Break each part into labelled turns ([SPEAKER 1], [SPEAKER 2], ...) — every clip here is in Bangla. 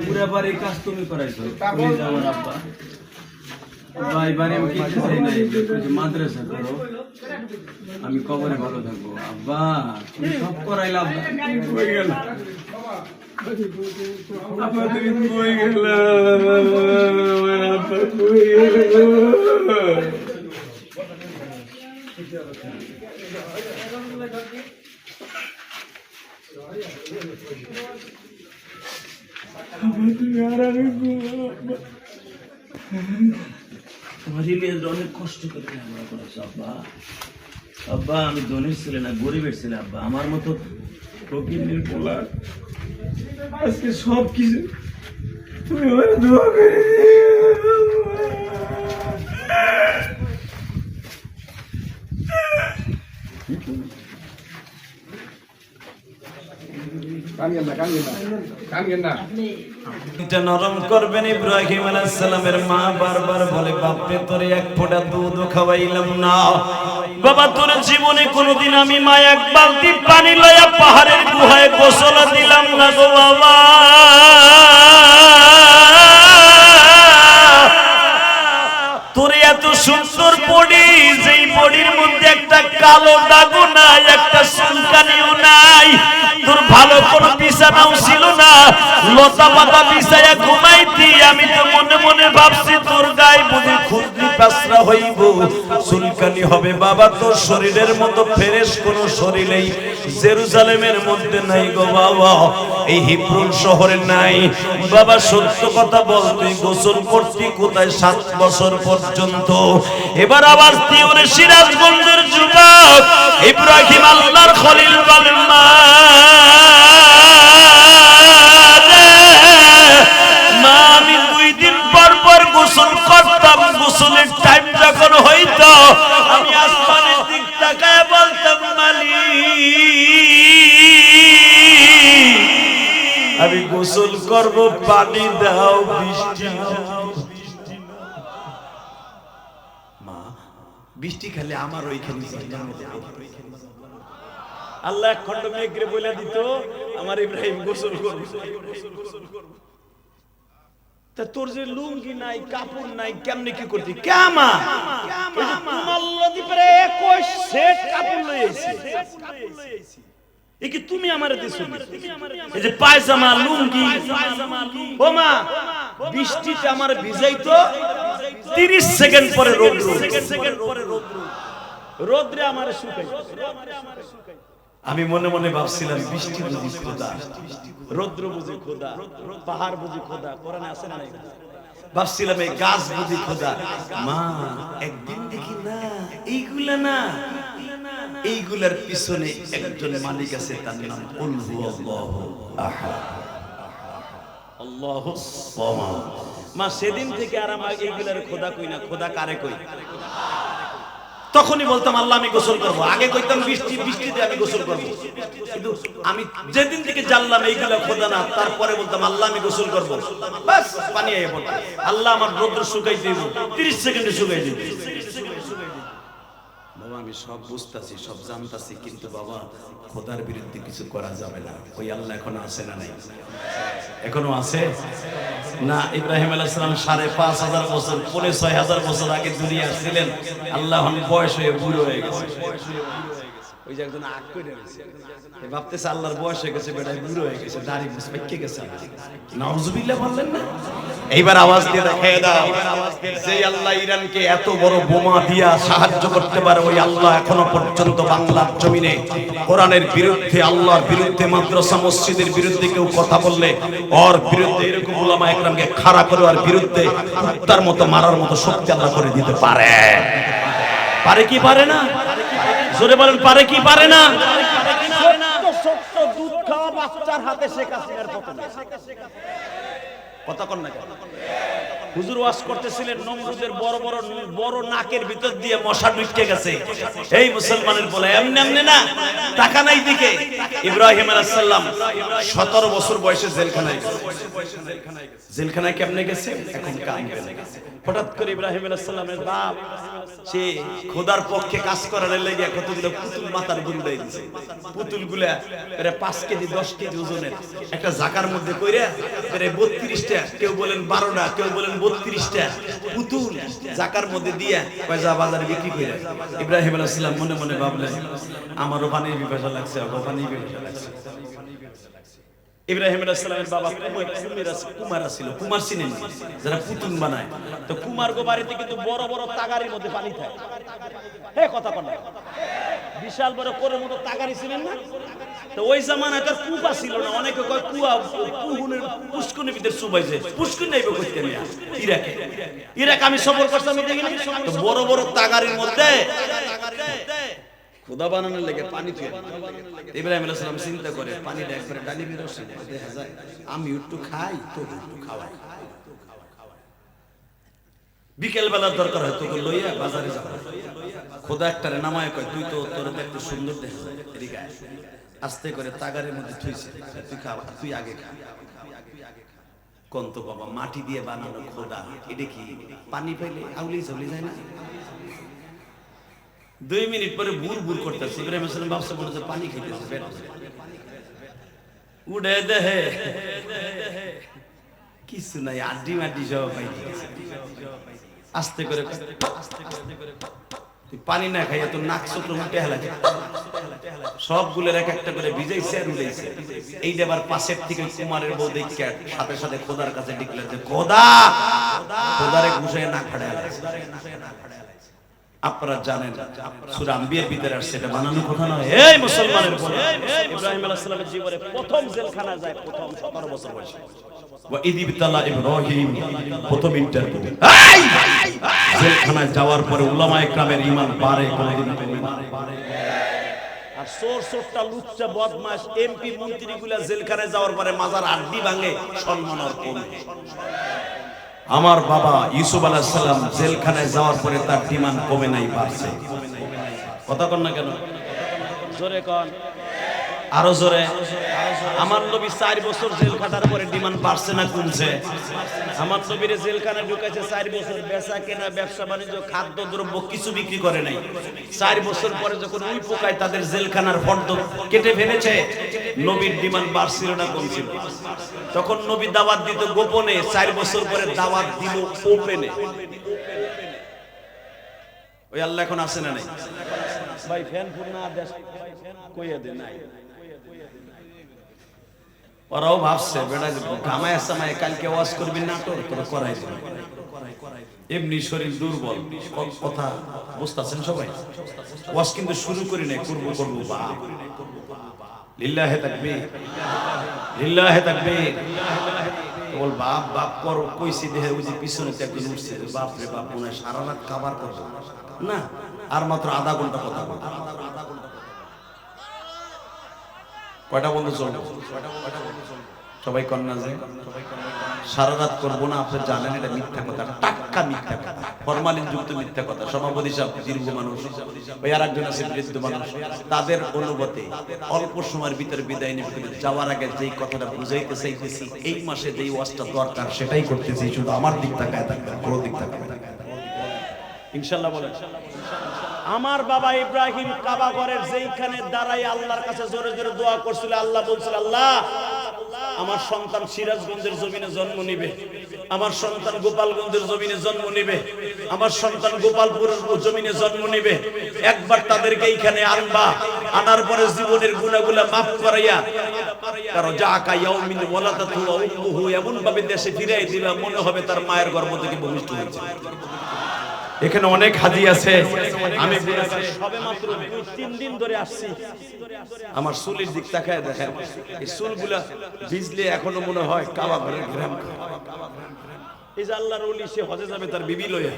[SPEAKER 1] পুরা বাড়ির কাজ তুমি করাইছো, আমার আব্বা ভাই বাড়ি আমি কিছু চাই নাই, মাদ্রাসা করো, আমি কবরে ভালো থাকবো। আব্বা তুমি সব করাইলা, হয়ে গেল অনেক কষ্ট করে আব্বা। আব্বা আমি ধনীর ছেলে না, গরিবের ছেলে আব্বা। আমার মতো ফকিরের পোলা আজকে সব কিছু তুমি আমার দোয়া করে নরম করবেন। ইব্রাহিম আলাইহিস সালামের মা বারবার বলে, বাপরে তোরে এক ফোঁটা দুধও খাওয়াইলাম না। বাবা তোর জীবনে কোনোদিন আমি মা এক বালতি পানি লইয়া পাহাড়ের গুহায় গোসল দিলাম না গো বাবা। তোর এত সুন্দর বডি, যেই বডির মধ্যে একটা কালো দাগও নাই, একটা চুলকানিও নাই, তোর ভালো কোনো বিছানাও ছিল না, লতা পাতা বিছাইয়া ঘুমাইতি। আমি তো মনে মনে ভাবছি তোর গায়ে বুঝি খুদ্দি পাসরা হইব, চুলকানি হবে। বাবা তোর শরীরের মতো ফ্রেশ কোনো শরীরেই জেরুজালেমের মধ্যে নাই গো বাবা, এই হিব্রুন শহরে নাই। বাবা সত্য কথা বল, তুই গোসল করতি কোথায় 7 বছর পর্যন্ত? এবার আবার তিউরে সিরাজগঞ্জের যুবক ইব্রাহিম আল্লাহর খলিল বলেন, মা আমি 2 দিন পর পর গোসল করতাম। গোসলের টাইম যখন হইতো আমি আসমানের দিক তাকায় বলতাম, মালিক আমি গোসল করব, পানি দাও, বৃষ্টি দাও। মা বৃষ্টি খেলে আমার ওইখানে আল্লাহ এক খন্ড মেঘরে বলে দিত, আমার ইব্রাহিম গোসল করবে। তা তোর যে লুঙ্গি নাই, কাপড় নাই, কেমনে কি করতি? কেমা নদী পারে 21 সেট কাপড় লইছি, এ কি তুমি আমারে দিছো? এই যে পায়জামা, লুঙ্গি, ও মা বৃষ্টিতে আমার ভিজাইতো, 30 সেকেন্ড পরে রোদ্রে আমারে শুকাইতো। আমি মনে মনে ভাবছিলাম, বৃষ্টি বুঝি খোদা, রৌদ্র বুঝি খোদা, পাহাড় বুঝি খোদা, কোরআনে আছে না? ভাবছিলাম এই গাছ বুঝি খোদা। মা একদিন দেখি না, এইগুলা না, এইগুলার পিছনে একজন মালিক আছে, তার নাম কুল হুয়াল্লাহু আহাদ, আল্লাহুস সামাদ। মা সেদিন থেকে আর আমার এইগুলার খোদা কই না, খোদা কারে কই? তখনই বলতাম আল্লাহ আমি গোসল করব। আগে কইতাম বৃষ্টিতে আমি গোসল করব, কিন্তু আমি যেদিন থেকে জানলাম এইগুলা খোদা না, তারপরে বলতাম আল্লাহ আমি গোসল করব, বাস পানি আইয়া পড়ে। আল্লাহ আমার রৌদ্র শুকাই দেব, 30 সেকেন্ডে শুকাই দেব। বাবা আমি সব বুঝতাছি, সব জানতাছি, কিন্তু বাবা খোদার বিরুদ্ধে কিছু করা যাবে না। ওই আল্লাহ এখনো আছে না নাই? এখনো আছে না? ইব্রাহিম আলাইহিস সালাম 5,500 বছর, 6,000 বছর আগে দুনিয়া আসছিলেন। আল্লাহ বয়স হয়ে বুড়ো হয়ে গেছে। ওই যে একজন আগ করে গেছে, ভাবতেছে আল্লাহর বয়স হয়ে গেছে, বেটা বুড়ো হয়ে গেছে, দাড়ি মুছ পেকে গেছে। নাউজুবিল্লাহ বললেন না? এইবার আওয়াজ দিয়ে দেখায় দাও, যে আল্লাহ ইরানকে এত বড় বোমা দিয়া সাহায্য করতে পারে, ওই আল্লাহ এখনো পর্যন্ত বাংলার জমিনে কোরআনের বিরুদ্ধে, আল্লাহর বিরুদ্ধে, মাদ্রাসা মসজিদের বিরুদ্ধে কেউ কথা বললে ওর বিরুদ্ধে এরকম উলামা একরামকে খাড়া করে ওর বিরুদ্ধে কুত্তার মতো মারার মতো শক্তি আল্লাহ করে দিতে পারে। পারে কি পারে না? জোরে বলেন, পারে কি পারে না? দুধ খাওয়া বাচ্চার হাতে শেখ হাসিনার পতন। কথা কন না কেন? হুজুর ওয়াজ করতেছিলেন, নমরুদের বড় নাকের ভিতর দিয়ে মশা ঢুকে গেছে। এই মুসলমানের বলে এমনি এমনি না, টাকা নাই দিকে ইব্রাহিম আলাইহিস সালাম 17 বছর বয়সে জেলখানায় গেছে। জেলখানায় কেমনে গেছে এখন কাঁদবেন। হঠাৎ করে ইব্রাহিম আলাইহিস সালামের বাপ সে খোদার পক্ষে কাজ করার লেগে কতগুলো পুতুল মাথার উপর উড়াই দিয়েছে। পুতুলগুলা প্রায় 5 কেজি 10 কেজি ওজনের একটা জাকার মধ্যে কইরা প্রায় 32টা, কেউ বলেন 12টা, কেউ বলেন 32টা পুতুল জাকার মধ্যে দিয়া পয়সা বাজারে বিক্রি করে। ইব্রাহিম আলাইহিস সালাম মনে মনে ভাবলেন আমারও পানির পিপাসা লাগছে, আমারও পানির পিপাসা লাগছে। ইব্রাহিম আলাইহিস সালামের বাবা কুমার ছিল, কুমার ছিলেন যারা পুতুল বানায়। তো কুমার গো বাড়িতে কিন্তু বড় বড় তাগারির মধ্যে পানি থাকে। হে কথা কন না, বিশাল বড় কোরের মতো তাগারি ছিলেন না? তো ওই জামানায় তার কুপা ছিল না। অনেকে কয় কুয়া পুহুনের পুষ্কুনের ভিতর চুবাইছে, পুষ্কুন নাইবে কইতে মিয়া। ইরাক আমি সফর করতাম, দেখিনি তো বড় বড় তাগারির মধ্যে খোদা বানানোর লেগে পানি তুলে। ইব্রাহিম আলাইহিস সালাম চিন্তা করে পানিটা একবারে ডালি বেরোছে, দেখা যায় আমি একটু খাই তো একটু খাওয়াই। বিকেল বেলার দরকার হয় তোকে লইয়া বাজারে যাব। খোদা একটারে নামায় কয় তুই তো তোর দেখতে সুন্দর দেখা যায়, এদিকে আয়। আস্তে করে তাগারের মধ্যে থুইছে, তুই খা, তুই আগে খা। কোন তো বাবা মাটি দিয়ে বানানো খোদা, এটা কি পানি পাইলে আউলি চাউলি যায় না? 2 মিনিট পরে বুর বুর করতেছে। ইব্রাহিম আলাইহিস সালাম ভাবছে মনে হচ্ছে পানি খেতেছে, পেট উড়ে দেহে কিছু নাই, আড্ডি মাড্ডি সব পাই দিয়েছে। আস্তে করে তুই পানি না খাইয়া তোর নাক চক্র উল্টে হেলাছে, সবগুলোর এক একটা করে ভিজাইছে আর উড়াইছে। এইটা আবার পাশের থেকে কুমারের বউ দেখে সাথে সাথে খোদার কাছে ডিক্লেয়ার যে খোদা, খোদারে ঘুষে নাক ফাটায় হেলাছে। আপনারা জানেন সূরা আম্বিয়ার ভিতরে আসছে, এটা বানানো কথা নয়। এই মুসলমানের বলে ইব্রাহিম আলাইহিস সালামের জীবনে প্রথম জেলখানা যায় প্রথম 17 বছর বয়সে। ওয়া ইদিবতালা ইব্রাহিম, প্রথম ইন্টারভিউ। এই জেলখানায় যাওয়ার পরে উলামায়ে কেরামের ঈমান বাড়ে, কোনদিন কমে না। আর চোরটা লুচ্চা বদমাশ এমপি মন্ত্রীগুলা জেলখানায় যাওয়ার পরে মাজার আড্ডি ভাঙে, সম্মান আর কমে। আমার বাবা ইউসুফ আলাইহিস সালাম জেলখানায় যাওয়ার পরে তার ডিমান্ড কমে নাই, বাড়ছে। কথা কন না কেন? জোরে কন, আরো জোরে। আমার নবী 4 বছর জেল খাটার পরে ডিমান্ড বাড়ছে না কমছে? আমার নবীর জেলখানায় ঢুকাইছে 4 বছর, বেচা কেনা ব্যবসা বাণিজ্য খাদ্য দ্রব্য কিছু বিক্রি করে নাই। 4 বছর পরে যখন ওই পোকায় তাদের জেলখানার ফর্দ কেটে ফেলেছে, নবীর ডিমান্ড বাড়ছিল না কমছিল? তখন নবী দাওয়াত দিত গোপনে, 4 বছর পরে দাওয়াত দিল ওপেনে। ওই আল্লাহ এখন আছে না নাই? ভাই ফ্যান ফুল না দেশ কইয়া দে নাই। ওরাও ভাবছে বেটা গামায় সামায় কালকে ওয়াজ করবি না, তোর করাই দিবে। এমনি শরীর দুর্বল, কথা বুঝতেছেন সবাই? ওয়াজ কিন্তু শুরু করি নাই, করব বাপ। লিল্লাহে তাকবীর, লিল্লাহে তাকবীর। বল বাপ বাপ করো কইছি, দেহে ওই যে পিছনে একজন উঠছে, বাপ রে বাপ, মনে হয় সারা রাত খাবার করবো না, আর মাত্র আধা ঘন্টা কথা বলবো। কয়টা বন্ধু চলবো? সবাই কন্যা যে সারা রাত করবো না, আপনি জানেন এটা মিথ্যা কথা, টাটকা মিথ্যা কথা, ফরমালিন যুক্ত মিথ্যা কথা। সভাপতি সাহেব দীর্ঘ মানুষ, ওই আর একজন আছে বৃদ্ধ মানুষ, তাদের অনুমতে অল্প সময়ের ভিতরে বিদায় নিবে। কিন্তু যাওয়ার আগে যেই কথাটা বুঝাইতে চাইতেছি, এই মাসে যেই ওয়াজটা দরকার সেটাই করতেছি। শুধু আমার দিক তাকায় থাকবে, বড় দিক তাকায় ইনশাআল্লাহ বলেন। আমার বাবা ইব্রাহিম কাবা ঘরের যেইখানে দাঁড়াই আল্লাহর কাছে জোরে জোরে দোয়া করছিল, আল্লাহ বলছিল আল্লাহ আমার সন্তান সিরাজগঞ্জের জমিনে জন্ম নিবে, আমার সন্তান গোপালগঞ্জের জমিনে জন্ম নিবে, আমার সন্তান গোপালপুরের জমিনে জন্ম নিবে। একবার তাদেরকে এইখানে আনবা, আনার পরে জীবনের গুনাহগুলো মাফ করাইয়া কারো জাকা ইয়াউমিন ওয়ালাদাতু উম্মুহু এমন ভাবে দেশে ফিরাই দিবা মনে হবে তার মায়ের গর্ভ থেকে ভূমিষ্ঠ হয়েছে। এখানে অনেক হাজি আছে, আমি গুনাহগার সবে মাত্র 2-3 দিন ধরে আসছি। আমার চুলের দিক তাকায় দেখেন, এই চুলগুলা ভিজলে এখনো মনে হয় কাবা ঘরের ঘ্রাণ। এই যে আল্লাহর ওলি সে হজে যাবে তার বিবি লইয়া,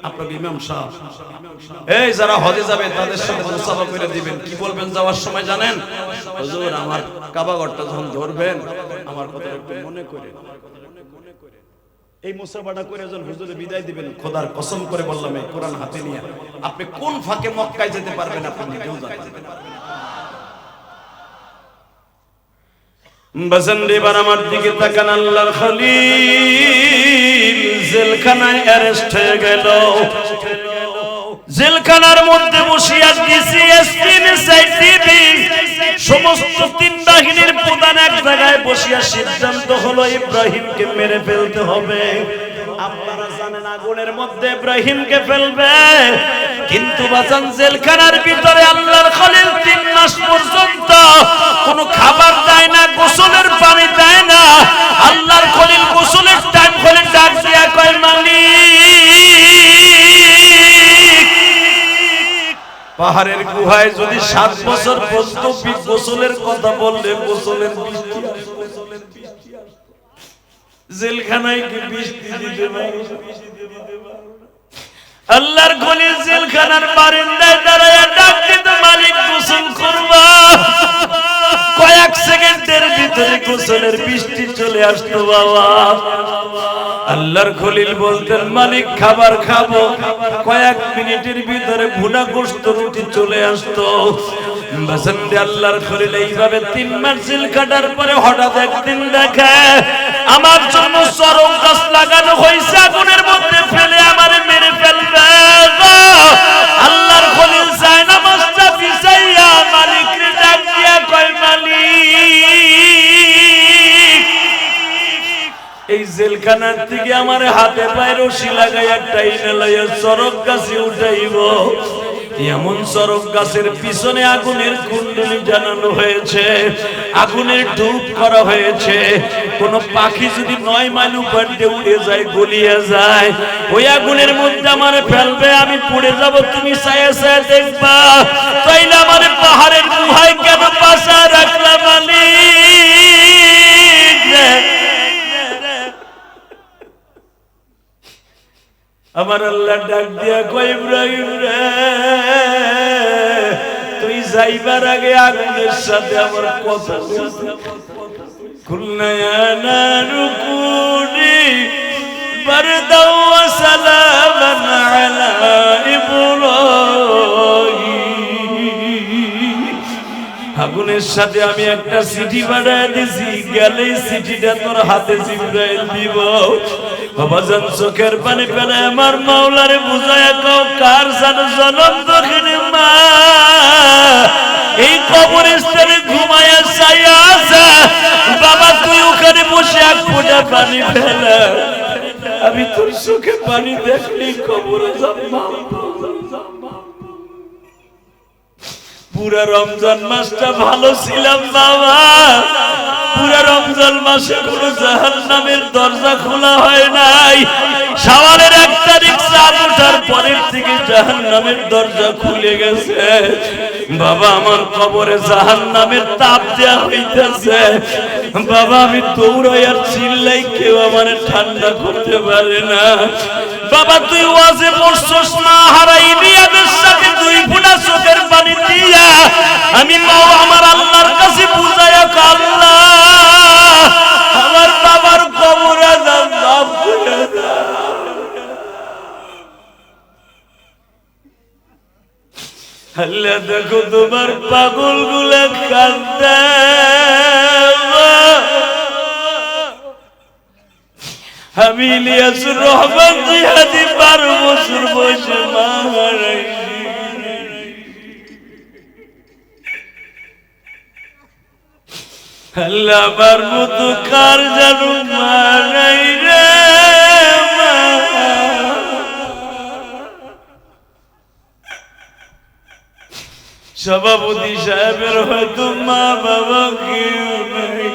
[SPEAKER 1] আপনার ইমাম সাহেব এই যারা হজে যাবে তাদের সাথে মুসাফা করে দিবেন। কি বলবেন যাওয়ার সময় জানেন? হুজুর আমার কাবা ঘরটা যখন ধরবেন আমার কথা একটু মনে করেন। এই মুসাফাটা করে যখন হুজুরে বিদায় দিবেন, খোদার কসম করে বললাম এই কোরআন হাতে নিয়ে আপনি কোন ফাঁকে মক্কায় যেতে পারবেন আপনি নিজেও জানেন না। বাজানরে এবার আমার দিকে তাকান, আল্লাহর খলিল জেলখানায় অ্যারেস্ট হয়ে গেল। জেলখানার মধ্যে বসিয়া দিছি সমস্ত তিন বাহিনীর প্রধান এক জায়গায় বসিয়া সিদ্ধান্ত হলো ইব্রাহিমকে মেরে ফেলতে হবে। আপনারা জানেন আগুনের মধ্যে ইব্রাহিমকে ফেলবে, কিন্তু বাজান জেলখানার ভিতরে আল্লাহর খলিল 3 মাস পর্যন্ত কোনো খাবার দেয় না, গোসলের পানি দেয় না। আল্লাহর খলিল গোসলের টাইম খলিল ডাক দিয়া কয়, মালিক পাহাড়ের গুহায় যদি 7 বছর পর্যন্ত গোসলের কথা বললে গোসলের বৃষ্টি আসবে, জেলখানায় কি বৃষ্টি দিতে পারবে? আল্লাহর খলিল জেলখানার বারান্দায় দাঁড়ায় ডাক দিত, মালিক গোসল করবা। কয়েক সেকেন্ডের ভিতরে গোসলের বৃষ্টি চলে আসতো বাবা। আল্লাহর খলিল বলতেন, মালিক খাবার খাবো। কয়েক মিনিটের ভিতরে ভুনা গোশত রুটি চলে আসতো। বাসান্ডে আল্লাহর খলিল এইভাবে 3 মাস জেল কাটার পরে হঠাৎ একদিন দেখে আমার জন্য চরম গাছ লাগানো হয়েছে, আগুনের মধ্যে ফেলে আমারে মেরে ফেলবে। আল্লাহর খলিল যায় না মাস্টা বিছাইয়া মালিককে ডাক দিয়া কয়, মালিক এই জেলখানার থেকে আমার হাতে পায়ে রশি লাগাইয়া টাইনা লইয়া চরক গাছে উঠাইব। এমন চরক গাছের পিছনে আগুনের কুণ্ডলী জানানো হয়েছে, আগুনের ধূপ করা হয়েছে। কোন পাখি যদি 9 মাইল উপর দিয়ে উড়ে যায়, গলিয়ে যায়, ওই আগুনের মধ্যে আমার ফেলবে, আমি পুড়ে যাব। তুমি ছায়া ছায়া দেখবা, তাইলে আমার পাহাড়ের গুহায় কেন বাসা রাখলা মালিক? আমার আল্লাহ ডাক দিয়া কয়, ইব্রাহিম রে, তুই যাইবার আগে আগুনের সাথে আমার কথা বলতে। কুলনায়ানা রুকুনি বারদাও ওয়া সালামান আলা ইব্রাহিম। আগুনের সাথে আমি একটা চিঠি পাঠিয়ে দিছি, গেলেই চিঠিটা তোর হাতে জিবরাইল দিব। বাবাজান চোখের পানি ফেলে আমার মাওলারে বুঝায়া কও, কার জানো জনম দক্ষিণে মা এই কবরস্থানে ঘুমায়া ছায়া আছে। বাবা তুই ওখানে বসে 1 ফোঁটা পানি ফেলে, আমি তোর চোখে পানি দেখলি কবরে যাব। পুরা রমজান মাসটা ভালো ছিলাম বাবা, পুরা রমজান মাসে কোনো জাহান্নামের দরজা খোলা হয় নাই। শাওয়ালের 1 তারিখ চাঁদ ওঠার পরের থেকে জাহান্নামের দরজা খুলে গেছে। বাবা আমার কবরে জাহান্নামের তাপ দেয়া হইতেছে। বাবা আমি দৌড়াই আর চিল্লাই, কেউ আমার ঠান্ডা করতে পারে না। বাবা তুই ওয়াজে বসছস না, হারাইনি আদের সাথে 2 ফোঁটা চোখের পানি দিয়া আমি মাও আমার আল্লাহর কাছে বুঝায়া, আল্লাহ আমার বাবার কবরে মাফ করে দাও। আল্লাহ দেখো তোমার পাগল গুলা কান্দে। আমি ইলিয়াসুর রহমান জিহাদি 12 বছর বয়সে মা হারাইছি। আল্লাহ আমার মতো কার জানো মা নাই রে মা। সভাপতি সাহেবের হয়তো মা বাবা কেউ নাই।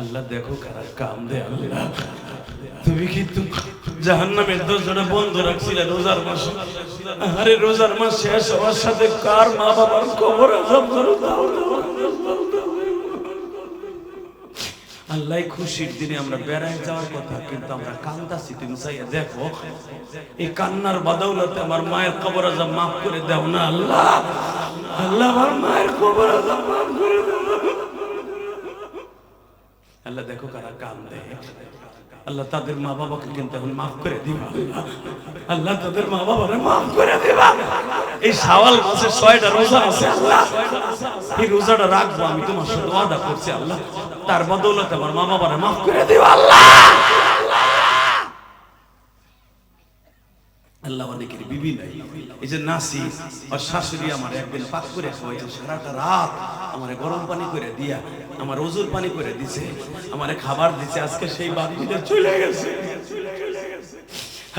[SPEAKER 1] আল্লাহ দেখো কারা কাম দে। আল্লাহ তুমি কিন্তু জাহান্নামের দরজাটা বন্ধ রাখছিলে রোজার মাসে। আরে রোজার মাস শেষ হওয়ার সাথে কার মা বাবার কবর আযাব করো দাও। আল্লাহ খুশির দিনে আমরা বেড়ায় যাওয়ার কথা, কিন্তু আমরা কান্দাছি। তুমি চাইয়া দেখো এই কান্নার বদৌলতে আমার মায়ের কবর আযাব মাফ করে দাও না আল্লাহ। আল্লাহ আমার মায়ের কবর আযাব মাফ করে দাও। আল্লাহ দেখো কারা কান্দে, আল্লাহ তাদের মা বাবাকে কিন্তু এখন মাফ করে দিবা, আল্লাহ তাদের মা বাবারে মাফ করে দিবা। এই শাওয়াল মাসের 6টা রোজা আছে আল্লাহ, এই রোজাটা রাখবো আমি তোমার সাথে ওয়াদা করছি আল্লাহ, তার বদৌলতে আমার মা বাবারে মাফ করে দিবা আল্লাহ। আল্লাহ অনেকের বিবি নাই, এই যে নাসি আর শাশুড়ি আমার একদিন পাক করে খাওয়াইছে, সারাটা রাত আমারে গরম পানি করে দিয়া আমার ওজুর পানি করে দিছে, আমারে খাবার দিছে, আজকে সেই বাড়িটা চলে গেছে।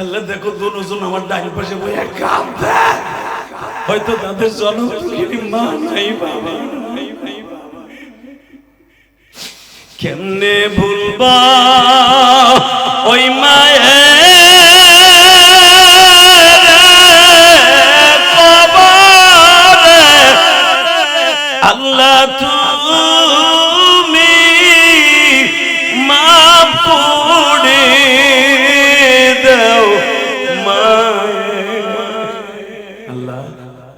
[SPEAKER 1] আল্লাহ দেখো দুজন আমার ডাইন পাশে বইয়া কাঁদে, হয়তো তাদের জনপ্রিয় মা নাই বাবা নাই। কেমনে ভুলবা ওই মায়ে আল্লাহ তুমি মাফ করে দাও আল্লাহ।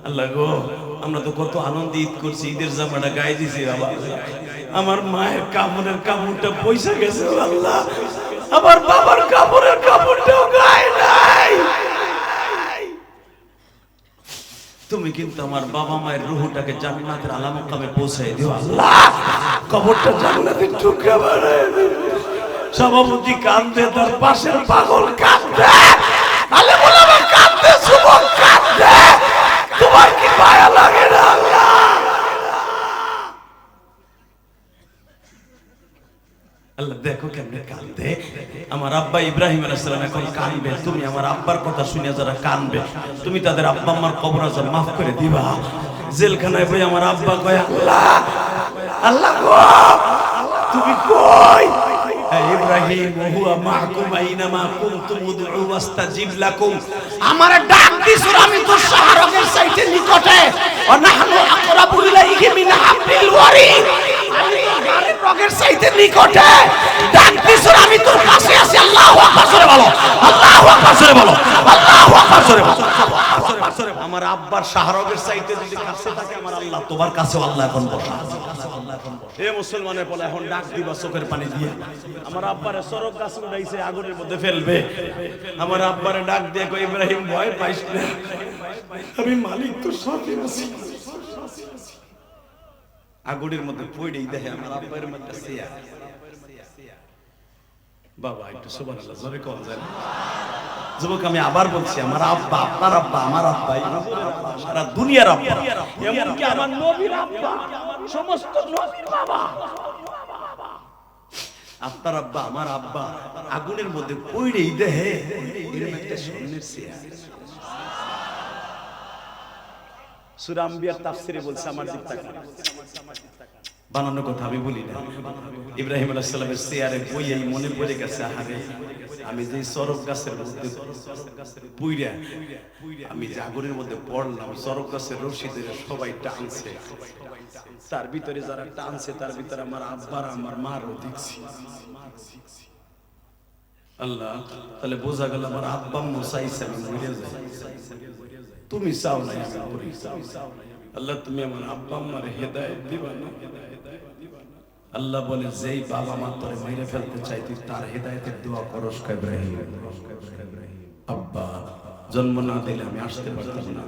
[SPEAKER 1] আল্লাহ গো, আমরা তো কত আনন্দ ঈদ করছি, ঈদের জামাটা গায়ে দিছি বাবা, আমার মায়ের কাপড়ের কাপড়টা পয়সা গেছে আল্লাহ, আমার বাবার কাপড়ের কাপড়টাও গায়ে নাই। তুমি কিন্তু আমার বাবা মায়ের রূহটাকে জান্নাতের আলা মাকামে পৌঁছাই দিও আল্লাহ, কবরটা জান্নাতের টুকরা বানায় দিও। সভাপতি কাঁদে, তার পাশের পাগল কাঁদে, আলে মোলামা কাঁদে, যুবক কাঁদে, তোমার কি মায়া লাগে না আল্লাহ? আল্লাহ দেখো কেমনে কাঁদে। আমার আব্বা ইব্রাহিম আলাইহিস সালাম এখন কাঁদবে, তুমি আমার আব্বার কথা শুনে যারা কাঁদবে তুমি তাদের আব্বা আম্মার কবর আযাব মাফ করে দিবা। জেলখানায় বই আমার আব্বা কয় আল্লাহ আল্লাহ গো তুমি কই? ইব্রাহিম হুয়া মাআকুম আইনামা কুনতুম উদউ ওয়াস্তাজিব লাকুম, আমারে ডাক দিছো আমি তো শাহরগের চাইতে নিকটে, ওয়া নাহনু আকরাবু ইলাইহি মিন হাবলিল ওয়ারিদ, আমি গারের রগের চাইতে নিকটে, ডাক দিছো আমি তোর কাছে আছি। আল্লাহু আকবার জোরে বলো, আল্লাহু আকবার জোরে বলো, আল্লাহু আকবার জোরে বলো। আমার আব্বার শাহরগের চাইতে যদি কাছে থাকে আমার আল্লাহ তোমার কাছেও আল্লাহ এখন বসা। এ মুসলমানের বলে এখন ডাক দিবা চোখের পানি দিয়ে, আমার আব্বারে সরক গাছ উড়াইছে আগুনের মধ্যে ফেলবে, আমার আব্বারে ডাক দিয়ে কই ইব্রাহিম ভয় পাইস না, আমি মালিক তোর সাথে আছি। আগুনের মধ্যে পড়েই দেখে আমার আব্বার মধ্যে সিয়া। বাবা একটু সুবহানাল্লাহ জোরে কোন যায়। যুবক আমি আবার বলছি, আমার আব্বা আপনার আব্বা আমার আব্বা সারা দুনিয়ার আব্বা, এমনকি আমার নবীর আব্বা, সমস্ত নবীর বাবা। আপনার আব্বা আমার আব্বা আগুনের মধ্যে পড়েই দেখে এরকম একটা স্বর্ণের চেয়ার। সূরা আম্বিয়ার তাফসীরে বলছে, আমার দিক তাকান, বানানো কথা আমি বলি না। ইব্রাহিম আলাইহিস সালামের চেয়ারে বইয়েই মনে পড়ে গেছে, আহারে আমি যে সরক গাছের মধ্যে পুইরা আমি যে আগুনের মধ্যে পড়লাম, সরক গাছের রশি ধরে সবাই টানছে, তার ভিতরে যারা টানছে তার ভিতরে আমার আব্বার আমার মারও দেখছি। আল্লাহ তাহলে বোঝা গেল আমার আব্বা আম্মু চাইছে আমি মরে যাই, তুমি চাও না আমি মরি। আল্লাহ তুমি আমার আব্বা আম্মার হেদায়েত দিবা না। আল্লাহ বলে যেই বাবা মা তোরে মাইরে ফেলতে চাই তুই তার হেদায়েতের দোয়া করস। ইব্রাহিম আব্বা জন্ম না দিলে আমি আসতে পারতাম না।